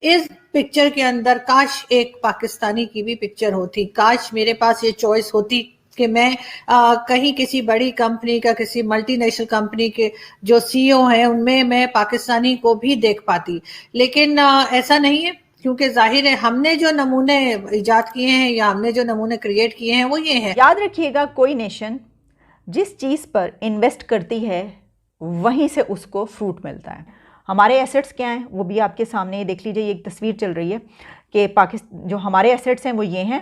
इस पिक्चर के अंदर काश एक पाकिस्तानी की भी पिक्चर होती, काश मेरे पास ये चॉइस होती कि मैं कहीं किसी बड़ी कंपनी का, किसी मल्टीनेशनल कंपनी के जो सीईओ हैं उनमें मैं पाकिस्तानी को भी देख पाती। लेकिन ऐसा नहीं है, क्योंकि जाहिर है हमने जो नमूने इजाद किए हैं या हमने जो नमूने क्रिएट किए हैं वो ये हैं। याद रखिएगा, कोई नेशन जिस चीज़ पर इन्वेस्ट करती है वहीं से उसको फ्रूट मिलता है। हमारे एसेट्स क्या हैं वो भी आपके सामने देख लीजिए। ये एक तस्वीर चल रही है कि पाकिस्तान जो हमारे एसेट्स हैं वो ये हैं,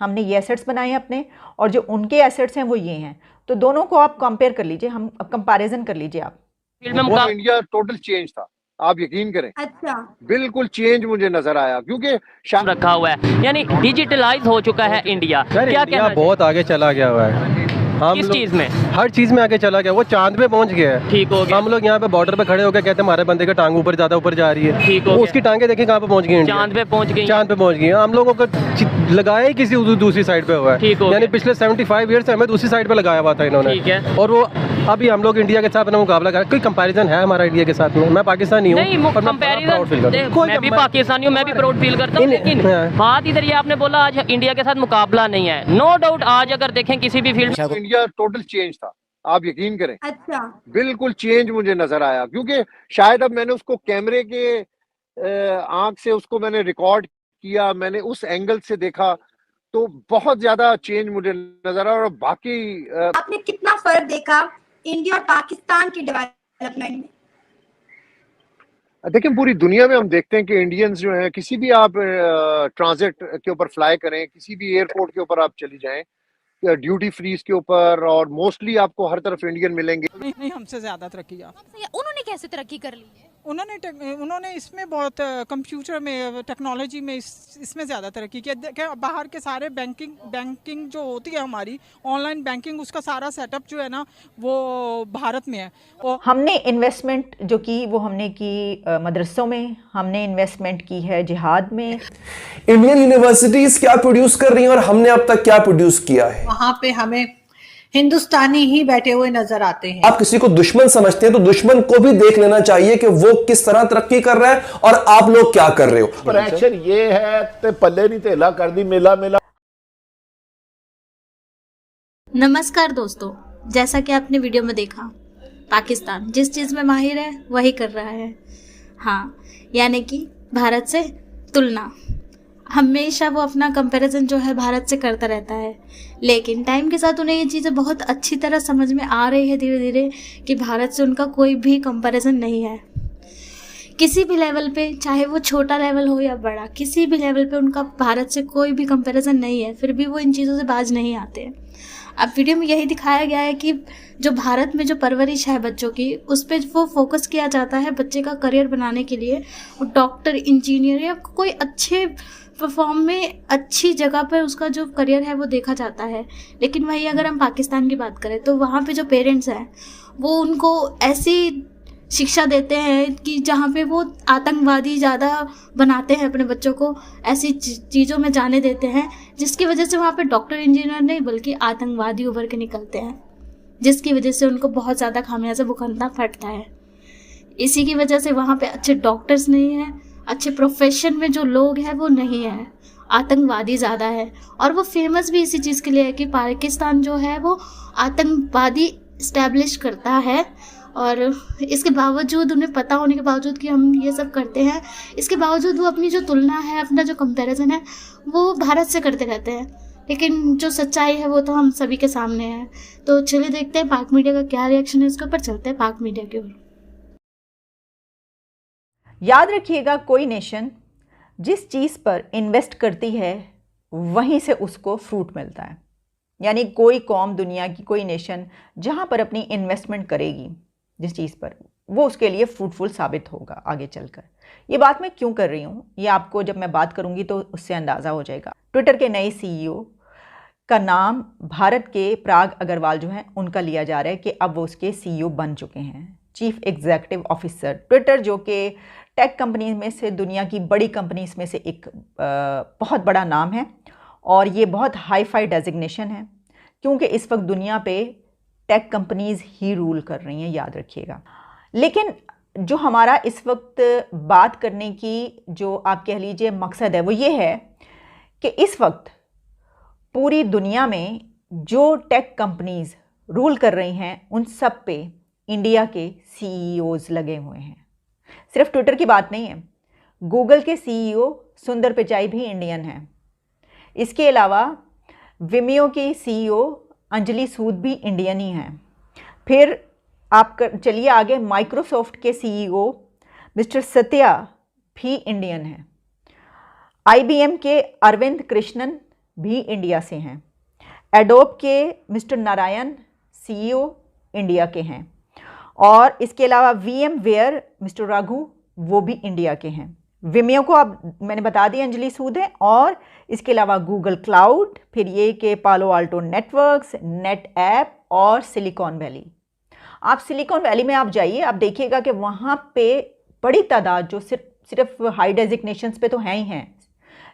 हमने ये एसेट्स बनाए हैं अपने, और जो उनके एसेट्स हैं वो ये हैं। तो दोनों को आप कंपेयर कर लीजिए, हम कंपैरिजन कर लीजिए आप। इंडिया टोटल चेंज था, आप यकीन करें। अच्छा, बिल्कुल चेंज मुझे नजर आया, क्योंकि रखा हुआ है, यानी डिजिटलाइज हो चुका है इंडिया। क्या इंडिया बहुत आगे चला गया हुआ है। हम किस चीज में? हर चीज में आगे चला गया, वो चांद पे पहुंच गया है। ठीक हो गया। हम लोग यहाँ पे बॉर्डर पे खड़े होकर कहते हैं हमारे बंदे का टांग ऊपर ज्यादा ऊपर जा रही है, ठीक हो वो गया। उसकी टांगे देखिए कहाँ पे पहुंच गई, चांद पे पहुंच गई। चांद पे पहुंच गई। हम लोगों का लगाया ही किसी दूसरी साइड पे हुआ ठीक हो है, यानी गया। पिछले 75 ईयर से हमें दूसरी साइड पे लगाया हुआ था इन्होंने। ठीक है। और वो अभी हम लोग इंडिया के साथ अपना मुकाबला कर, कोई कंपैरिजन है हमारा इंडिया के साथ में? मैं पाकिस्तानी हूँ, नहीं, और मैं प्राउड फील करता हूँ। मैं भी पाकिस्तानी हूँ, मैं भी प्राउड फील करता हूँ। लेकिन बात इधर ये आपने बोला आज इंडिया के साथ मुकाबला नहीं है। नो डाउट आज अगर देखें किसी भी फील्ड में इंडिया टोटल चेंज था, आप यकीन करें। अच्छा, बिल्कुल चेंज मुझे नजर आया, क्योंकि शायद अब मैंने उसको कैमरे के आंख से उसको मैंने रिकॉर्ड किया, मैंने उस एंगल से देखा, तो बहुत ज्यादा चेंज मुझे नजर आया। और बाकी आपने कितना फर्क देखा इंडिया और पाकिस्तान की डेवलपमेंट में? देखिए पूरी दुनिया में हम देखते हैं कि इंडियंस जो हैं, किसी भी आप ट्रांजिट के ऊपर फ्लाई करें, किसी भी एयरपोर्ट के ऊपर आप चली जाएं, ड्यूटी फ्रीज के ऊपर, और मोस्टली आपको हर तरफ इंडियन मिलेंगे। नहीं, हमसे ज्यादा तरक्की किया। उन्होंने कैसे तरक्की कर ली है? उन्होंने इसमें बहुत कंप्यूटर में, टेक्नोलॉजी में इसमें ज़्यादा तरक्की किया। बाहर के सारे बैंकिंग जो होती है हमारी ऑनलाइन बैंकिंग, उसका सारा सेटअप जो है ना वो भारत में है। और हमने इन्वेस्टमेंट जो की वो हमने की मदरसों में, हमने इन्वेस्टमेंट की है जिहाद में। इंडियन यूनिवर्सिटीज क्या प्रोड्यूस कर रही हैं और हमने अब तक क्या प्रोड्यूस किया है? वहां पे हमें हिंदुस्तानी ही बैठे हुए नजर आते हैं। आप किसी को दुश्मन समझते हैं तो दुश्मन को भी देख लेना चाहिए कि वो किस तरह तरक्की कर रहा है और आप लोग क्या कर रहे हो। पर एक्शन ये है ते पल्ले नहीं तेला कर दी मेला मेला। नमस्कार दोस्तों, जैसा कि आपने वीडियो में देखा, पाकिस्तान जिस चीज़ में माहिर है वही कर रहा है। हाँ, यानी कि भारत से तुलना, हमेशा वो अपना कंपैरिजन जो है भारत से करता रहता है। लेकिन टाइम के साथ उन्हें ये चीज़ें बहुत अच्छी तरह समझ में आ रही है धीरे धीरे कि भारत से उनका कोई भी कंपैरिजन नहीं है। किसी भी लेवल पे, चाहे वो छोटा लेवल हो या बड़ा, किसी भी लेवल पे उनका भारत से कोई भी कंपैरिजन नहीं है। फिर भी वो इन चीज़ों से बाज नहीं आते। अब वीडियो में यही दिखाया गया है कि जो भारत में जो परवरिश है बच्चों की, उस पर वो फोकस किया जाता है बच्चे का करियर बनाने के लिए। वो डॉक्टर, इंजीनियर या कोई अच्छे परफॉर्म में अच्छी जगह पर उसका जो करियर है वो देखा जाता है। लेकिन वही अगर हम पाकिस्तान की बात करें तो वहाँ पे जो पेरेंट्स हैं वो उनको ऐसी शिक्षा देते हैं कि जहाँ पे वो आतंकवादी ज़्यादा बनाते हैं अपने बच्चों को, ऐसी चीज़ों में जाने देते हैं जिसकी वजह से वहाँ पे डॉक्टर इंजीनियर नहीं बल्कि आतंकवादी उभर के निकलते हैं, जिसकी वजह से उनको बहुत ज़्यादा खामियाजा भुगतना पड़ता है। इसी की वजह से वहाँ पे अच्छे डॉक्टर्स नहीं हैं, अच्छे प्रोफेशन में जो लोग हैं वो नहीं है, आतंकवादी ज़्यादा है। और वो फेमस भी इसी चीज़ के लिए है कि पाकिस्तान जो है वो आतंकवादी इस्टेब्लिश करता है। और इसके बावजूद, उन्हें पता होने के बावजूद कि हम ये सब करते हैं, इसके बावजूद वो अपनी जो तुलना है, अपना जो कंपैरिजन है वो भारत से करते रहते हैं। लेकिन जो सच्चाई है वो तो हम सभी के सामने है। तो चलिए देखते हैं पाक मीडिया का क्या रिएक्शन है इसके ऊपर। चलते हैं पाक मीडिया की ओर। याद रखिएगा, कोई नेशन जिस चीज़ पर इन्वेस्ट करती है वहीं से उसको फ्रूट मिलता है। यानी कोई कौम, दुनिया की कोई नेशन जहाँ पर अपनी इन्वेस्टमेंट करेगी जिस चीज़ पर, वो उसके लिए फ्रूटफुल साबित होगा आगे चलकर। ये बात मैं क्यों कर रही हूँ, ये आपको जब मैं बात करूँगी तो उससे अंदाज़ा हो जाएगा। ट्विटर के नए सीईओ का नाम भारत के पराग अग्रवाल जो हैं उनका लिया जा रहा है कि अब वो उसके सीईओ बन चुके हैं, चीफ एग्जीक्यूटिव ऑफिसर। ट्विटर जो कि टेक कंपनी में से, दुनिया की बड़ी कंपनीज में से एक बहुत बड़ा नाम है, और ये बहुत हाई फाई डेजिग्नेशन है क्योंकि इस वक्त दुनिया पे टेक कंपनीज ही रूल कर रही हैं, याद रखिएगा। लेकिन जो हमारा इस वक्त बात करने की जो आप कह लीजिए मकसद है वो ये है कि इस वक्त पूरी दुनिया में जो टेक कंपनीज रूल कर रही हैं उन सब पे इंडिया के सीईओज लगे हुए हैं। सिर्फ ट्विटर की बात नहीं है, गूगल के सीईओ सुंदर पिचाई भी इंडियन हैं। इसके अलावा विमियो की सीईओ अंजलि सूद भी इंडियन ही हैं। फिर आप चलिए आगे, माइक्रोसॉफ्ट के सीईओ मिस्टर सत्या भी इंडियन हैं। आईबीएम के अरविंद कृष्णन भी इंडिया से हैं। एडोब के मिस्टर नारायण सीईओ इंडिया के हैं। और इसके अलावा VMware मिस्टर रघु वो भी इंडिया के हैं। विमियो को अब मैंने बता दिया अंजलि सूद है। और इसके अलावा गूगल क्लाउड, फिर ये के पालो आल्टो नेटवर्क्स, नेट ऐप और सिलिकॉन वैली। आप सिलिकॉन वैली में आप जाइए, आप देखिएगा कि वहाँ पे बड़ी तादाद जो सिर्फ हाई डेजिग्नेशंस पे तो हैं ही हैं,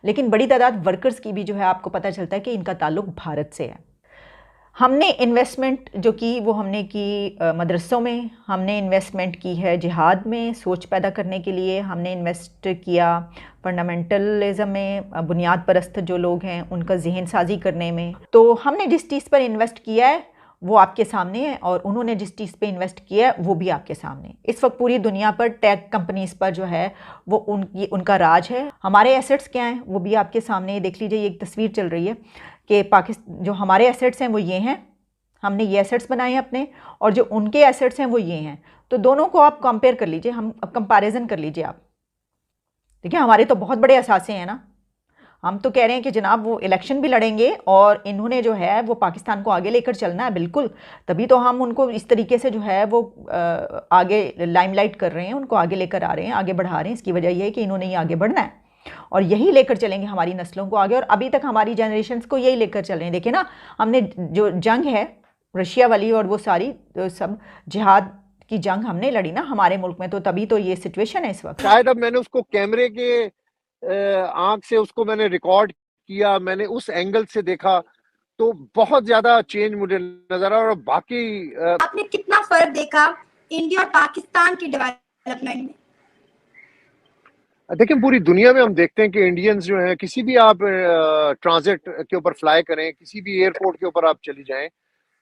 लेकिन बड़ी तादाद वर्कर्स की भी जो है आपको पता चलता है कि इनका ताल्लुक भारत से है। हमने इन्वेस्टमेंट जो की वो हमने की मदरसों में, हमने इन्वेस्टमेंट की है जिहाद में सोच पैदा करने के लिए, हमने इन्वेस्ट किया फंडामेंटलिज्म में, बुनियाद परस्त जो लोग हैं उनका जहन साजी करने में। तो हमने जिस चीज़ पर इन्वेस्ट किया है वो आपके सामने है और उन्होंने जिस चीज़ पे इन्वेस्ट किया है वो भी आपके सामने। इस वक्त पूरी दुनिया पर टेक कंपनीज़ पर जो है वो उनका राज है। हमारे एसेट्स क्या हैं वो भी आपके सामने देख लीजिए। ये एक तस्वीर चल रही है कि पाकिस्तान जो हमारे एसेट्स हैं वो ये हैं, हमने ये एसेट्स बनाए हैं अपने, और जो उनके एसेट्स हैं वो ये हैं। तो दोनों को आप कंपेयर कर लीजिए, हम कंपैरिजन कर लीजिए आप। देखिए हमारे तो बहुत बड़े असासे हैं ना। हम तो कह रहे हैं कि जनाब वो इलेक्शन भी लड़ेंगे और इन्होंने जो है वो पाकिस्तान को आगे लेकर चलना है, बिल्कुल। तभी तो हम उनको इस तरीके से जो है वो आगे लाइमलाइट कर रहे हैं, उनको आगे लेकर आ रहे हैं, आगे बढ़ा रहे हैं। इसकी वजह यह है कि इन्होंने ही आगे बढ़ना है और यही लेकर चलेंगे हमारी नस्लों को आगे। और अभी तक हमारी जनरेशन्स को यही लेकर चल रहे हैं। देखिए ना, हमने जो जंग है रशिया वाली और वो सारी सब जिहाद की जंग हमने लड़ी ना हमारे मुल्क में, तो तभी तो ये सिचुएशन है इस वक्त। शायद अब मैंने उसको कैमरे के आंख से उसको मैंने रिकॉर्ड किया, मैंने उस एंगल से देखा तो बहुत ज्यादा चेंज मुझे नजर आया। और बाकी आपने कितना फर्क देखा इंडिया और पाकिस्तान की डेवलपमेंट में? देखिए पूरी दुनिया में हम देखते हैं कि इंडियंस जो हैं, किसी भी आप ट्रांजिट के ऊपर फ्लाई करें, किसी भी एयरपोर्ट के ऊपर आप चली जाएं,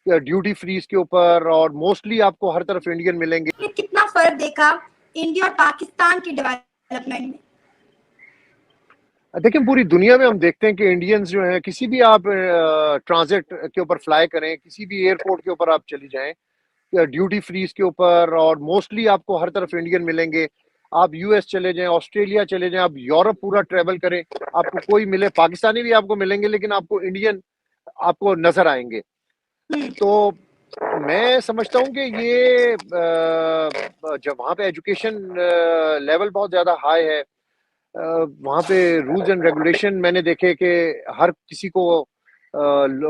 ड्यूटी फ्रीज के ऊपर, और मोस्टली आपको हर तरफ इंडियन मिलेंगे। आपने कितना फर्क देखा इंडिया और पाकिस्तान की डेवलपमेंट में? देखिए पूरी दुनिया में हम देखते हैं कि इंडियंस जो हैं, किसी भी आप ट्रांजिट के ऊपर फ्लाई करें, किसी भी एयरपोर्ट के ऊपर आप चली जाएं, ड्यूटी फ्रीज के ऊपर, और मोस्टली आपको हर तरफ इंडियन मिलेंगे। आप यूएस चले जाएं, ऑस्ट्रेलिया चले जाएं, आप यूरोप पूरा ट्रेवल करें, आपको कोई मिले, पाकिस्तानी भी आपको मिलेंगे, लेकिन आपको इंडियन आपको नजर आएंगे। तो मैं समझता हूं कि ये जब वहाँ पे एजुकेशन लेवल बहुत ज्यादा हाई है, वहाँ पे रूल्स एंड रेगुलेशन मैंने देखे कि हर किसी को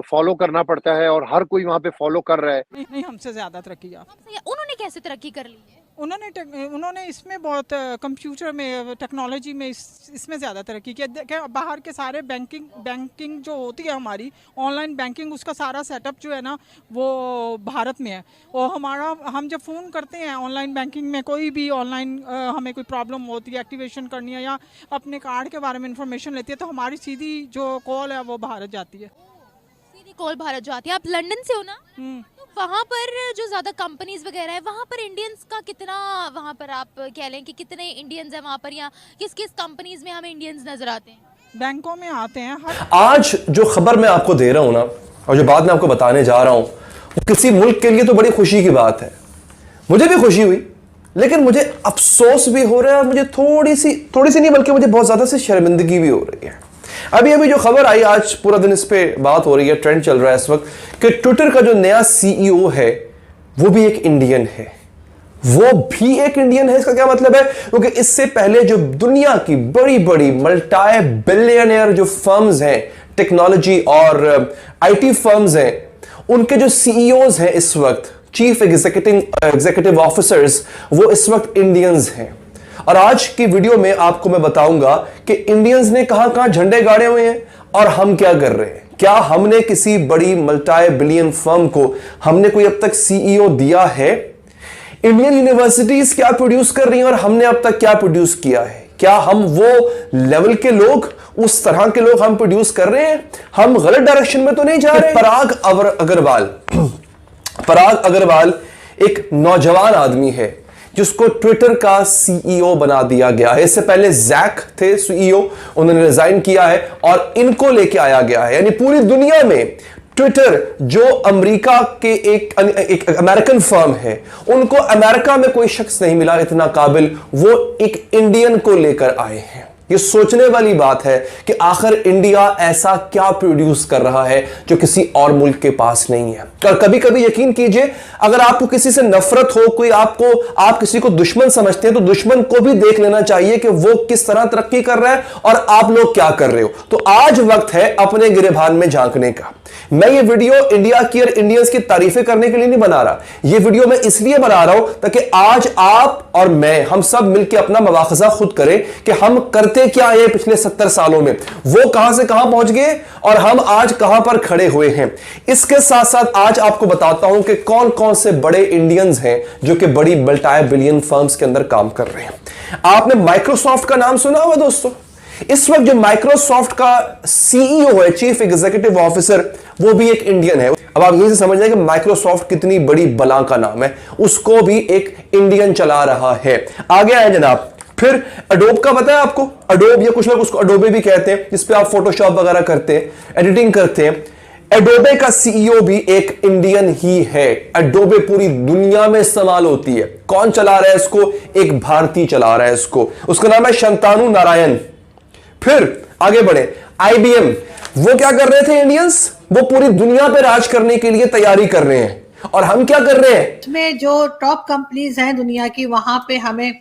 फॉलो करना पड़ता है और हर कोई वहाँ पे फॉलो कर रहा है। नहीं हमसे ज्यादा तरक्की किया। उन्होंने कैसे तरक्की कर ली है? उन्होंने इसमें बहुत कंप्यूटर में, टेक्नोलॉजी में इसमें ज़्यादा तरक्की की। बाहर के सारे बैंकिंग जो होती है हमारी ऑनलाइन बैंकिंग, उसका सारा सेटअप जो है ना वो भारत में है। और हम जब फ़ोन करते हैं ऑनलाइन बैंकिंग में, कोई भी ऑनलाइन हमें कोई प्रॉब्लम होती है, एक्टिवेशन करनी है या अपने कार्ड के बारे में इंफॉर्मेशन लेती है, तो हमारी सीधी जो कॉल है वो भारत जाती है। सीधी कॉल भारत जाती है। आप लंदन से हो ना? वहाँ पर जो ज़्यादा कंपनीज वगैरह है, वहाँ पर इंडियंस का कितना, वहाँ पर आप कह लें कि कितने इंडियंस हैं वहाँ पर, या किस किस कंपनीज में हमें इंडियंस नजर आते हैं? बैंकों में आते हैं। आज जो खबर मैं आपको दे रहा हूँ ना, और जो बात मैं आपको बताने जा रहा हूँ, वो किसी मुल्क के लिए तो बड़ी खुशी की बात है। मुझे भी खुशी हुई, लेकिन मुझे अफसोस भी हो रहा है, मुझे थोड़ी सी नहीं बल्कि मुझे बहुत ज्यादा से शर्मिंदगी भी हो रही है। अभी जो खबर आई, आज पूरा दिन इस पे बात हो रही है, ट्रेंड चल रहा है इस वक्त, कि ट्विटर का जो नया सीईओ है वो भी एक इंडियन है। वो भी एक इंडियन है, इसका क्या मतलब है? क्योंकि इससे पहले जो दुनिया की बड़ी बड़ी मल्टी बिलियनियर जो फर्म्स हैं, टेक्नोलॉजी और आईटी फर्म्स हैं, उनके जो सीईओज हैं इस वक्त, चीफ एग्जीक्यूटिव ऑफिसर्स, वो इस वक्त इंडियंस हैं। और आज की वीडियो में आपको मैं बताऊंगा कि इंडियंस ने कहां झंडे गाड़े हुए हैं और हम क्या कर रहे हैं। क्या हमने किसी बड़ी मल्टी बिलियन फर्म को हमने कोई अब तक सीईओ दिया है? इंडियन यूनिवर्सिटीज क्या प्रोड्यूस कर रही हैं और हमने अब तक क्या प्रोड्यूस किया है? क्या हम वो लेवल के लोग, उस तरह के लोग हम प्रोड्यूस कर रहे हैं? हम गलत डायरेक्शन में तो नहीं जा रहे? पराग अग्रवाल एक नौजवान आदमी है जिसको ट्विटर का सीईओ बना दिया गया है। इससे पहले जैक थे सीईओ, उन्होंने रिजाइन किया है और इनको लेके आया गया है। यानी पूरी दुनिया में ट्विटर, जो अमेरिका के एक अमेरिकन फर्म है, उनको अमेरिका में कोई शख्स नहीं मिला इतना काबिल, वो एक इंडियन को लेकर आए हैं। ये सोचने वाली बात है कि आखिर इंडिया ऐसा क्या प्रोड्यूस कर रहा है जो किसी और मुल्क के पास नहीं है। और कभी कभी यकीन कीजिए, अगर आपको किसी से नफरत हो, आप किसी को दुश्मन समझते हैं, तो दुश्मन को भी देख लेना चाहिए कि वो किस तरह तरक्की कर रहा है और आप लोग क्या कर रहे हो। तो आज वक्त है अपने गिरेबान में झांकने का। मैं ये वीडियो इंडिया की और इंडियंस की तारीफें करने के लिए नहीं बना रहा, ये वीडियो मैं इसलिए बना रहा हूं ताकि आज आप और मैं, हम सब मिलकर अपना मवाखजा खुद करें कि हम करते क्या है पिछले 70 सालों में, वो कहां से कहां पहुंच गए और हम आज कहां पर खड़े हुए हैं। इसके साथ साथ आज आपको बताता हूं कि कौन कौन से बड़े इंडियंस हैं जो कि बड़ी मल्टी बिलियन फर्म्स के अंदर काम कर रहे हैं। आपने माइक्रोसॉफ्ट का नाम सुना होगा दोस्तों। इस वक्त जो माइक्रोसॉफ्ट का सीईओ है, चीफ एग्जीक्यूटिव ऑफिसर, वो भी एक इंडियन है। अब आप यहीं से समझ जाए कि माइक्रोसॉफ्ट कितनी बड़ी बला का नाम है, उसको भी एक इंडियन चला रहा है। आगे आए जनाब। फिर अडोब का पता है आपको? अडोब, या कुछ लोग उसको अडोबे भी कहते हैं, जिसपे आप फोटोशॉप वगैरह करते हैं, एडिटिंग करते हैं। एडोबे का सीईओ भी एक इंडियन ही है। एडोबे पूरी दुनिया में इस्तेमाल होती है। कौन चला रहा है इसको? एक भारतीय चला रहा है इसको, उसका नाम है शंतानु नारायण। फिर आगे बढ़े, IBM, वो क्या कर रहे थे इंडियंस? वो पूरी दुनिया पे राज करने के लिए तैयारी कर रहे हैं। और हम क्या कर रहे हैं? इसमें जो टॉप कंपनीज हैं दुनिया की, वहां पे हमें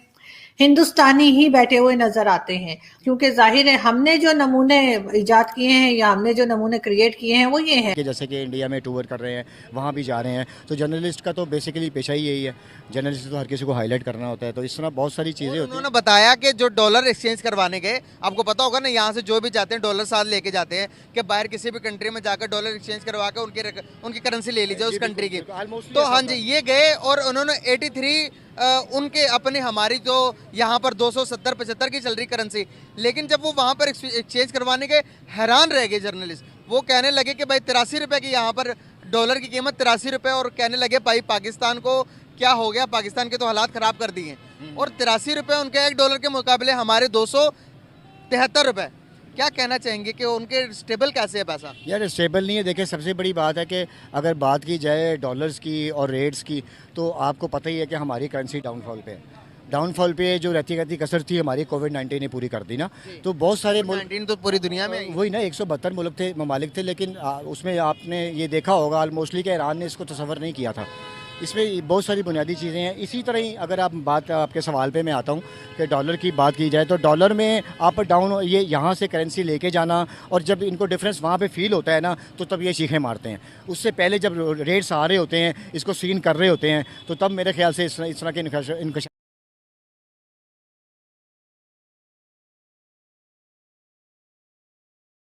हिंदुस्तानी ही बैठे हुए नजर आते हैं, क्योंकि जाहिर है हमने जो नमूने इजाद किए हैं या हमने जो नमूने क्रिएट किए हैं वो ये हैं कि जैसे कि इंडिया में टूर कर रहे हैं, वहाँ भी जा रहे हैं, तो जर्नलिस्ट का तो बेसिकली पेशा ही यही है। जर्नलिस्ट तो हर किसी को हाईलाइट करना होता है, तो इस तरह बहुत सारी चीज़ें होती हैं। उन्होंने बताया कि जो डॉलर एक्सचेंज करवाने गए, आपको पता होगा ना, यहाँ से जो भी जाते हैं डॉलर साथ लेके जाते हैं कि बाहर किसी भी कंट्री में जाकर डॉलर एक्सचेंज करवा के उनकी करेंसी ले लीजिए उस कंट्री की। तो हाँ जी, ये गए और उन्होंने 83 उनके अपने, हमारी जो यहाँ पर 270-75 की चल रही करेंसी, लेकिन जब वो वहाँ पर एक्सचेंज करवाने के हैरान रह गए जर्नलिस्ट। वो कहने लगे कि भाई 83 रुपये की यहाँ पर डॉलर की कीमत 83 रुपये, और कहने लगे भाई पाकिस्तान को क्या हो गया, पाकिस्तान के तो हालात ख़राब कर दिए। और 83 रुपये उनके $1 के मुकाबले हमारे 273 रुपये। क्या कहना चाहेंगे कि उनके स्टेबल कैसे है पैसा? यार स्टेबल नहीं है। देखिए, सबसे बड़ी बात है कि अगर बात की जाए डॉलर्स की और रेट्स की, तो आपको पता ही है कि हमारी करेंसी डाउनफॉल पे है। डाउनफॉल पे जो रहती कसर थी हमारी, कोविड-19 ने पूरी कर दी ना। तो बहुत सारे मुल्क तो पूरी दुनिया में वही ना, 172 मुल्क थे, ममालिक थे, लेकिन उसमें आपने ये देखा होगा ऑलमोस्टली कि ईरान ने इसको तसव्वुर नहीं किया था। इसमें बहुत सारी बुनियादी चीज़ें हैं। इसी तरह ही अगर आप बात, आपके सवाल पे मैं आता हूँ कि डॉलर की बात की जाए, तो डॉलर में अप डाउन, ये यहाँ से करेंसी लेके जाना, और जब इनको डिफरेंस वहाँ पे फील होता है ना, तो तब ये चीखें मारते हैं। उससे पहले जब रेट्स आ रहे होते हैं, इसको सीन कर रहे होते हैं, तो तब मेरे ख्याल से इस तरह के